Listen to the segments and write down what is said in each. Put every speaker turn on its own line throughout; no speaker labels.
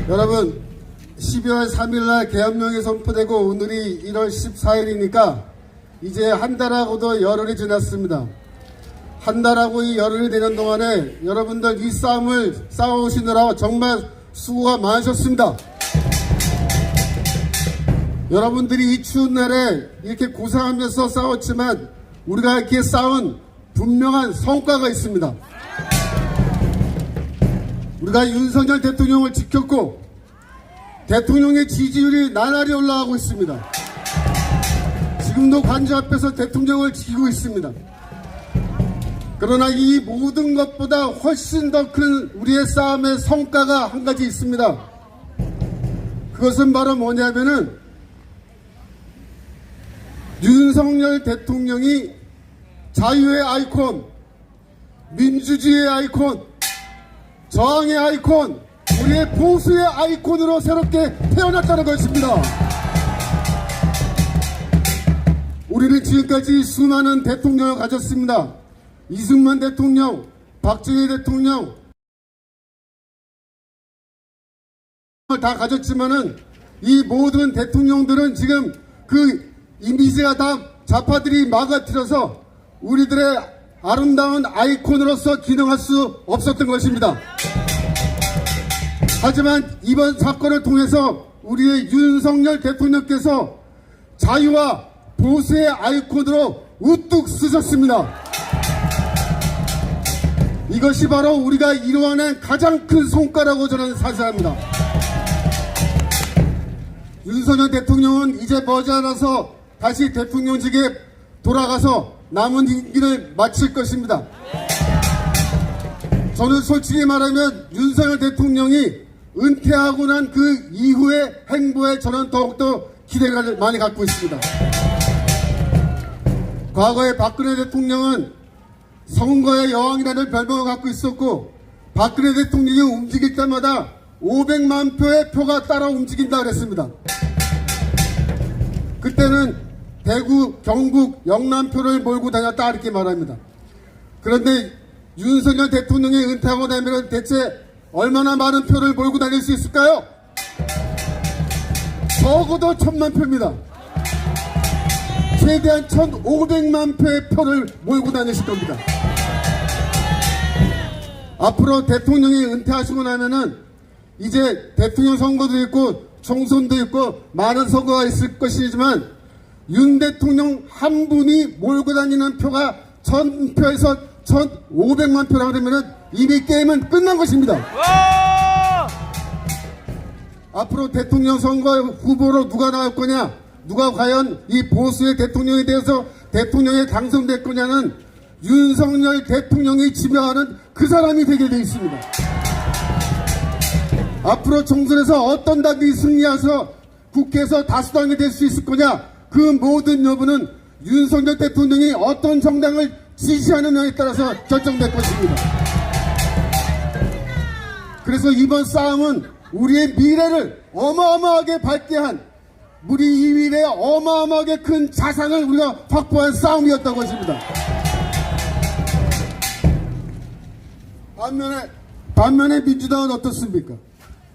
여러분, 12월 3일날 계엄령이 선포되고 오늘이 1월 14일이니까 이제 한 달하고도 열흘이 지났습니다. 한 달하고 이 열흘이 되는 동안에 여러분들 이 싸움을 싸워오시느라 정말 수고가 많으셨습니다. 여러분들이 이 추운 날에 이렇게 고생하면서 싸웠지만 우리가 이렇게 싸운 분명한 성과가 있습니다. 우리가 윤석열 대통령을 지켰고 대통령의 지지율이 나날이 올라가고 있습니다. 지금도 관저 앞에서 대통령을 지키고 있습니다. 그러나 이 모든 것보다 훨씬 더 큰 우리의 싸움의 성과가 한 가지 있습니다. 그것은 바로 뭐냐면은 윤석열 대통령이 자유의 아이콘, 민주주의의 아이콘, 저항의 아이콘, 우리의 보수의 아이콘으로 새롭게 태어났다는 것입니다. 우리는 지금까지 수많은 대통령을 가졌습니다. 이승만 대통령, 박정희 대통령 다 가졌지만은 이 모든 대통령들은 지금 그 이미지가 다 좌파들이 막아들여서 우리들의 아름다운 아이콘으로서 기능할 수 없었던 것입니다. 하지만 이번 사건을 통해서 우리의 윤석열 대통령께서 자유와 보수의 아이콘으로 우뚝 서셨습니다. 이것이 바로 우리가 이루어낸 가장 큰 성과라고 저는 사실합니다. 윤석열 대통령은 이제 머지않아서 다시 대통령직에 돌아가서 남은 임기를 마칠 것입니다. 저는 솔직히 말하면 윤석열 대통령이 은퇴하고 난 그 이후의 행보에 저는 더욱더 기대가 많이 갖고 있습니다. 과거에 박근혜 대통령은 선거의 여왕이라는 별명을 갖고 있었고 박근혜 대통령이 움직일 때마다 500만 표의 표가 따라 움직인다 그랬습니다. 그때는 대구, 경북, 영남표를 몰고 다녔다 이렇게 말합니다. 그런데 윤석열 대통령이 은퇴하고 나면 대체 얼마나 많은 표를 몰고 다닐 수 있을까요? 적어도 1000만 표입니다. 최대한 1500만 표의 표를 몰고 다니실 겁니다. 앞으로 대통령이 은퇴하시고 나면은 이제 대통령 선거도 있고 총선도 있고 많은 선거가 있을 것이지만 윤 대통령 한 분이 몰고 다니는 표가 1000표에서 1500만 표라 그러면은 이미 게임은 끝난 것입니다. 앞으로 대통령 선거 후보로 누가 나올 거냐, 누가 과연 이 보수의 대통령에 대해서 대통령에 당선될 거냐는 윤석열 대통령이 지명하는 그 사람이 되게 되어 있습니다. 앞으로 총선에서 어떤 당이 승리해서 국회에서 다수당이 될 수 있을 거냐, 그 모든 여부는 윤석열 대통령이 어떤 정당을 지지하느냐에 따라서 결정될 것입니다. 그래서 이번 싸움은 우리의 미래를 어마어마하게 밝게 한, 우리 이 미래에 어마어마하게 큰 자산을 우리가 확보한 싸움이었다고 했습니다. 반면에 민주당은 어떻습니까?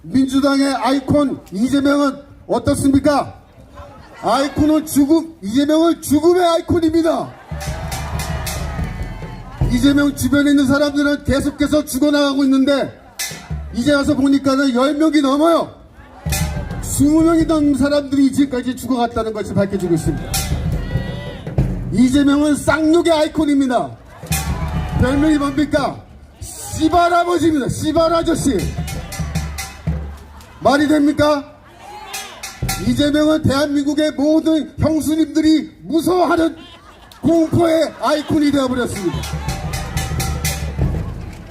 민주당의 아이콘 이재명은 어떻습니까? 아이콘은 이재명은 죽음의 아이콘입니다. 이재명 주변에 있는 사람들은 계속해서 죽어나가고 있는데 이제 와서 보니까는 10명이 넘어요. 20명이 넘는 사람들이 지금까지 죽어갔다는 것을 밝혀주고 있습니다. 이재명은 쌍욕의 아이콘입니다. 별명이 뭡니까? 씨발 아버지입니다. 씨발 아저씨. 말이 됩니까? 이재명은 대한민국의 모든 형수님들이 무서워하는 공포의 아이콘이 되어버렸습니다.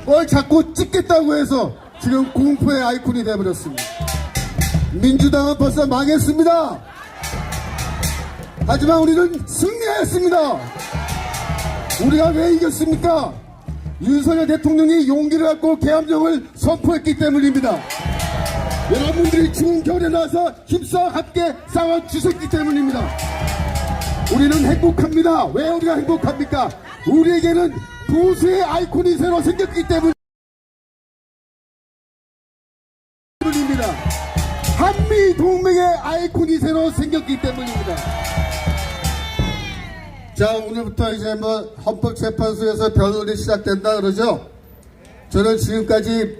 뭘 자꾸 찍겠다고 해서 지금 공포의 아이콘이 되어버렸습니다. 민주당은 벌써 망했습니다. 하지만 우리는 승리했습니다. 우리가 왜 이겼습니까? 윤석열 대통령이 용기를 갖고 계엄령을 선포했기 때문입니다. 여러분들이 추운 겨울에 나와서 힘써 함께 싸워주셨기 때문입니다. 우리는 행복합니다. 왜 우리가 행복합니까? 우리에게는 보수의 아이콘이 새로 생겼기 때문에 때문입니다. 한미 동맹의 아이콘이 새로 생겼기 때문입니다. 자, 오늘부터 이제 뭐 헌법재판소에서 변론이 시작된다 그러죠. 저는 지금까지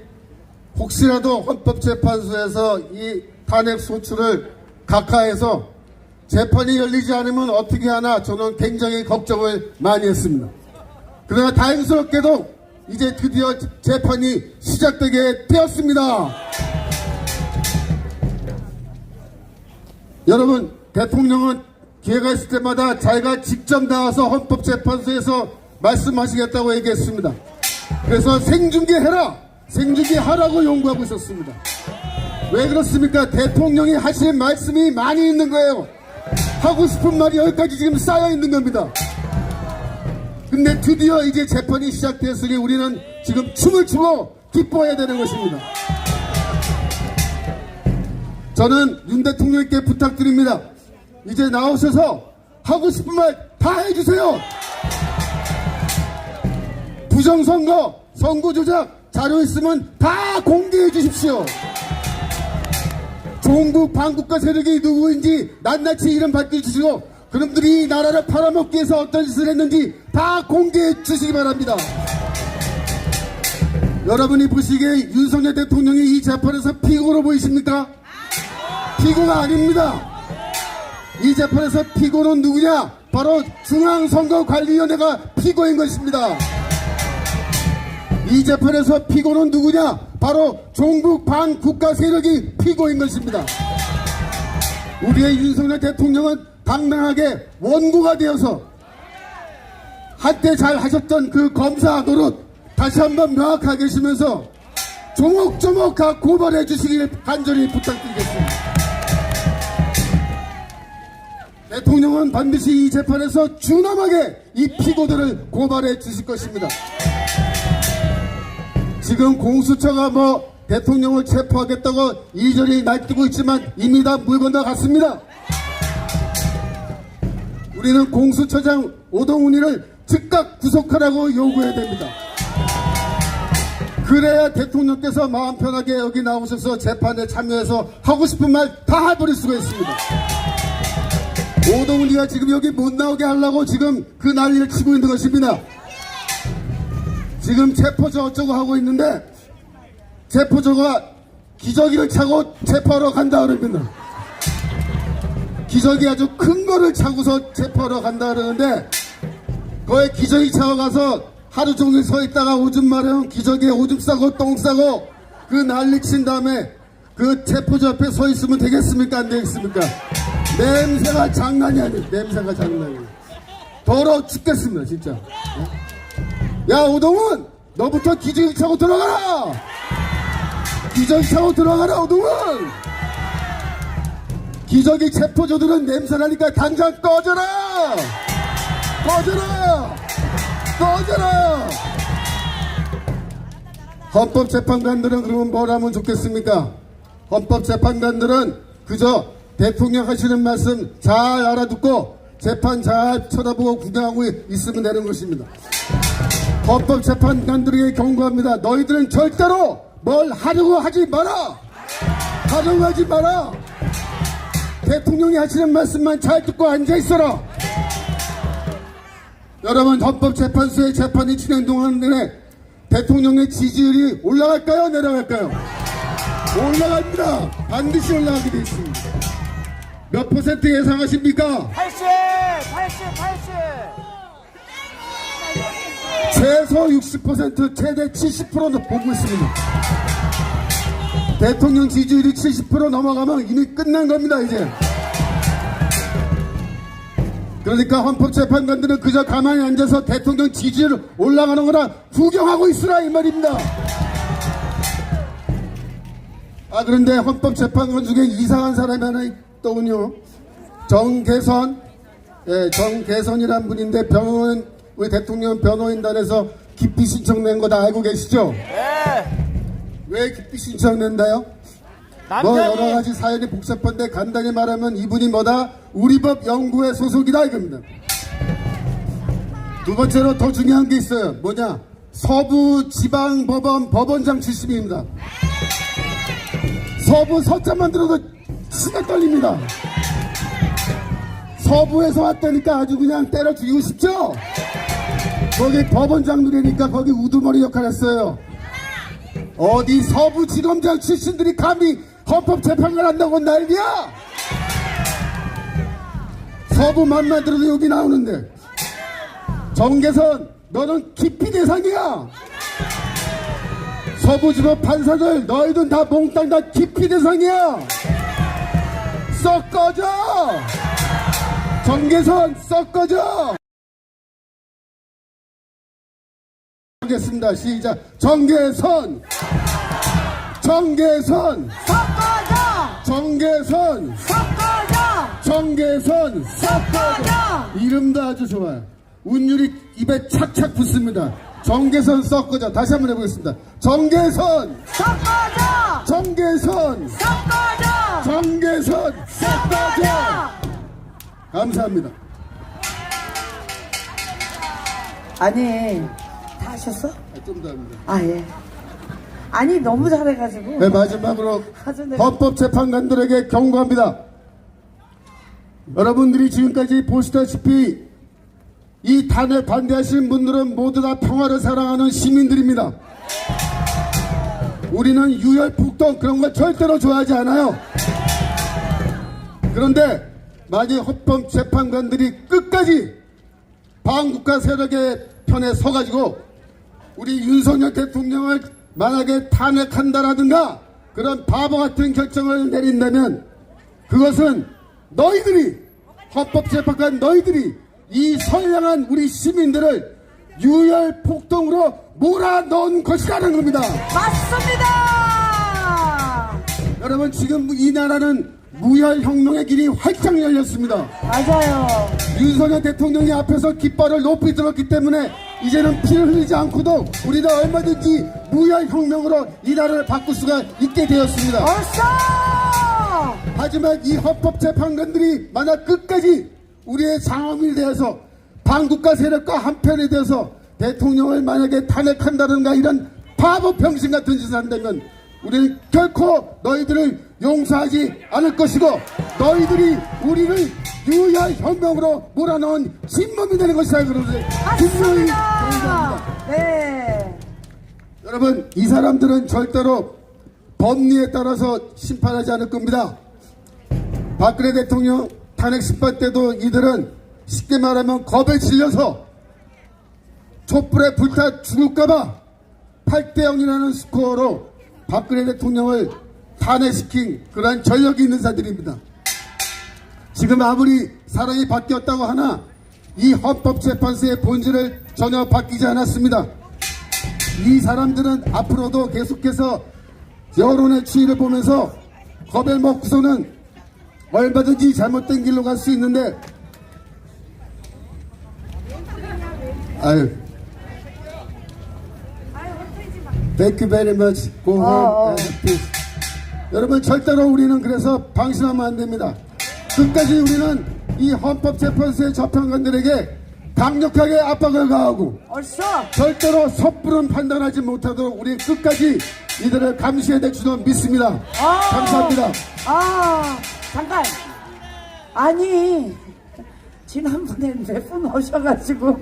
혹시라도 헌법재판소에서 이 탄핵 소추를 각하해서 재판이 열리지 않으면 어떻게 하나 저는 굉장히 걱정을 많이 했습니다. 그러나 다행스럽게도 이제 드디어 재판이 시작되게 되었습니다. 여러분, 대통령은 기회가 있을 때마다 자기가 직접 나와서 헌법재판소에서 말씀하시겠다고 얘기했습니다. 그래서 생중계해라! 생중계하라고 요구하고 있었습니다. 왜 그렇습니까? 대통령이 하실 말씀이 많이 있는 거예요. 하고 싶은 말이 여기까지 지금 쌓여 있는 겁니다. 근데 드디어 이제 재판이 시작됐으니 우리는 지금 춤을 추고 기뻐해야 되는 것입니다. 저는 윤 대통령께 부탁드립니다. 이제 나오셔서 하고 싶은 말 다 해주세요. 부정선거, 선거조작 자료 있으면 다 공개해 주십시오. 종북 반국가 세력이 누구인지 낱낱이 이름 밝혀주시고 그놈들이 이 나라를 팔아먹기 위해서 어떤 짓을 했는지 다 공개해 주시기 바랍니다. 여러분이 보시기에 윤석열 대통령이 이 재판에서 피고로 보이십니까? 피고가 아닙니다. 이 재판에서 피고는 누구냐? 바로 중앙선거관리위원회가 피고인 것입니다. 이 재판에서 피고는 누구냐? 바로 종북 반국가 세력이 피고인 것입니다. 우리의 윤석열 대통령은 당당하게 원고가 되어서 한때 잘 하셨던 그 검사 노릇 다시 한번 명확하게 하시면서 조목조목 각 고발해 주시길 간절히 부탁드리겠습니다. 대통령은 반드시 이 재판에서 준엄하게 이 피고들을 고발해 주실 것입니다. 지금 공수처가 뭐 대통령을 체포하겠다고 이리저리 날뛰고 있지만 이미 다 물 건너갔습니다. 우리는 공수처장 오동훈이를 즉각 구속하라고 요구해야 됩니다. 그래야 대통령께서 마음 편하게 여기 나오셔서 재판에 참여해서 하고 싶은 말 다 해버릴 수가 있습니다. 오동훈이가 지금 여기 못 나오게 하려고 지금 그 난리를 치고 있는 것입니다. 지금 체포조 어쩌고 하고 있는데 체포조가 기저귀를 차고 체포하러 간다 그럽니다. 기저귀 아주 큰 거를 차고서 체포하러 간다 그러는데 거기 기저귀 차고 가서 하루 종일 서 있다가 오줌 마려운 기저귀에 오줌 싸고 똥 싸고 그 난리 친 다음에 그 체포조 앞에 서 있으면 되겠습니까? 안 되겠습니까? 냄새가 장난이 아니에요. 냄새가 장난이 아니에요. 더러워 죽겠습니다 진짜. 야 오동훈 너부터 기저귀 차고 들어가라. 기저귀 차고 들어가라 오동훈. 기저귀 체포조들은 냄새나니까 당장 꺼져라. 꺼져라. 꺼져라. 헌법재판관들은 그러면 뭘 하면 좋겠습니까? 헌법재판관들은 그저 대통령 하시는 말씀 잘 알아듣고 재판 잘 쳐다보고 구경하고 있으면 되는 것입니다. 헌법재판관들에게 경고합니다. 너희들은 절대로 뭘 하려고 하지 마라. 하려고 하지 마라. 대통령이 하시는 말씀만 잘 듣고 앉아있어라. 여러분 헌법재판소의 재판이 진행 동안 내내 대통령의 지지율이 올라갈까요? 내려갈까요? 올라갑니다. 반드시 올라가게 되어 있습니다. 몇 퍼센트 예상하십니까?
80!
최소 60%, 최대 70%도 보고 있습니다. 대통령 지지율이 70% 넘어가면 이미 끝난 겁니다, 이제. 그러니까 헌법재판관들은 그저 가만히 앉아서 대통령 지지율 올라가는 거나 구경하고 있으라 이 말입니다. 아, 그런데 헌법재판관 중에 이상한 사람이 하나 있더군요. 정계선, 예, 정계선이란 분인데 우리 대통령 변호인단에서 기피 신청 낸 거 다 알고 계시죠?
네.
왜 기피 신청 낸다요? 뭐 여러 가지 사연이 복잡한데 간단히 말하면 이분이 뭐다? 우리법 연구회 소속이다 이겁니다. 두 번째로 더 중요한 게 있어요. 뭐냐? 서부지방법원 법원장 출신입니다. 서부 서자만 들어도 치가 떨립니다. 서부에서 왔다니까 아주 그냥 때려 죽이고 싶죠? 거기 법원장 누리니까 거기 우두머리 역할 했어요. 어디 서부지검장 출신들이 감히 헌법재판을 한다고 난리야? 서부만만 들어도 여기 나오는데. 정계선, 너는 기피 대상이야. 서부지법 판사들, 너희들 다 몽땅 다 기피 대상이야. 썩 꺼져. 정계선, 썩 꺼져. 하겠습니다. 시작. 정계선, 정계선,
섞어줘!
정계선,
섞어줘!
정계선.
섞어줘!
이름도 아주 좋아요. 운율이 입에 착착 붙습니다. 정계선 섞어져. 다시 한번 해보겠습니다. 정계선,
섞어줘!
정계선,
섞어줘!
정계선 섞어져. 감사합니다.
아니, 다 하셨어?
좀 더 합니다.
아, 예. 아니, 너무 잘해가지고.
네, 마지막으로
아주 내가-
헌법재판관들에게 경고합니다. 여러분들이 지금까지 보시다시피 이 탄핵 반대하시는 분들은 모두 다 평화를 사랑하는 시민들입니다. 우리는 유혈폭동 그런 걸 절대로 좋아하지 않아요. 그런데 만약 헌법재판관들이 끝까지 반국가 세력의 편에 서가지고 우리 윤석열 대통령을 만약에 탄핵한다라든가 그런 바보 같은 결정을 내린다면 그것은 너희들이 헌법재판관 너희들이 이 선량한 우리 시민들을 유혈폭동으로 몰아넣은 것이라는 겁니다.
맞습니다!
여러분 지금 이 나라는 무혈혁명의 길이 활짝 열렸습니다.
맞아요.
윤석열 대통령이 앞에서 깃발을 높이 들었기 때문에 이제는 피를 흘리지 않고도 우리는 얼마든지 무혈혁명으로 이 나라를 바꿀 수가 있게 되었습니다.
벌써!
하지만 이 헌법재판관들이 만약 끝까지 우리의 장엄이 되어서 반국가 세력과 한편이 되어서 대통령을 만약에 탄핵한다든가 이런 바보 병신 같은 짓을 한다면 우리는 결코 너희들을 용서하지 않을 것이고 너희들이 우리를 유혈혁명으로 몰아넣은 진범이 되는 것이다. 그러는데 분명히
맞습니다! 네.
여러분 이 사람들은 절대로 법리에 따라서 심판하지 않을 겁니다. 박근혜 대통령 탄핵 심판 때도 이들은 쉽게 말하면 겁에 질려서 촛불에 불타 죽을까봐 8대0이라는 스코어로 박근혜 대통령을 탄핵시킨 그러한 전력이 있는 자들입니다. 지금 아무리 사람이 바뀌었다고 하나 이 헌법재판소의 본질을 전혀 바뀌지 않았습니다. 이 사람들은 앞으로도 계속해서 여론의 추이를 보면서 겁을 먹고서는 얼마든지 잘못된 길로 갈 수 있는데 아유 Thank you very much. Go home and peace. 여러분 절대로 우리는 그래서 방심하면 안 됩니다. 끝까지 우리는 이 헌법재판소의 재판관들에게 강력하게 압박을 가하고
벌써!
절대로 섣부른 판단하지 못하도록 우리 끝까지 이들을 감시해야 될 줄로 믿습니다. 감사합니다.
잠깐. 아니, 지난번에 몇 분 오셔가지고,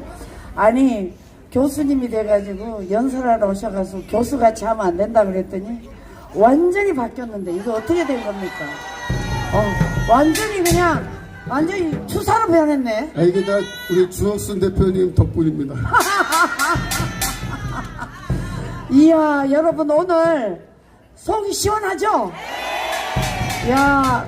아니, 교수님이 돼가지고 연설하러 오셔가지고 교수같이 하면 안 된다 그랬더니 완전히 바뀌었는데 이거 어떻게 된 겁니까? 완전히 그냥 완전히 추사로 변했네.
이게 다 우리 주옥순 대표님 덕분입니다.
이야, 여러분 오늘 속이 시원하죠? 야.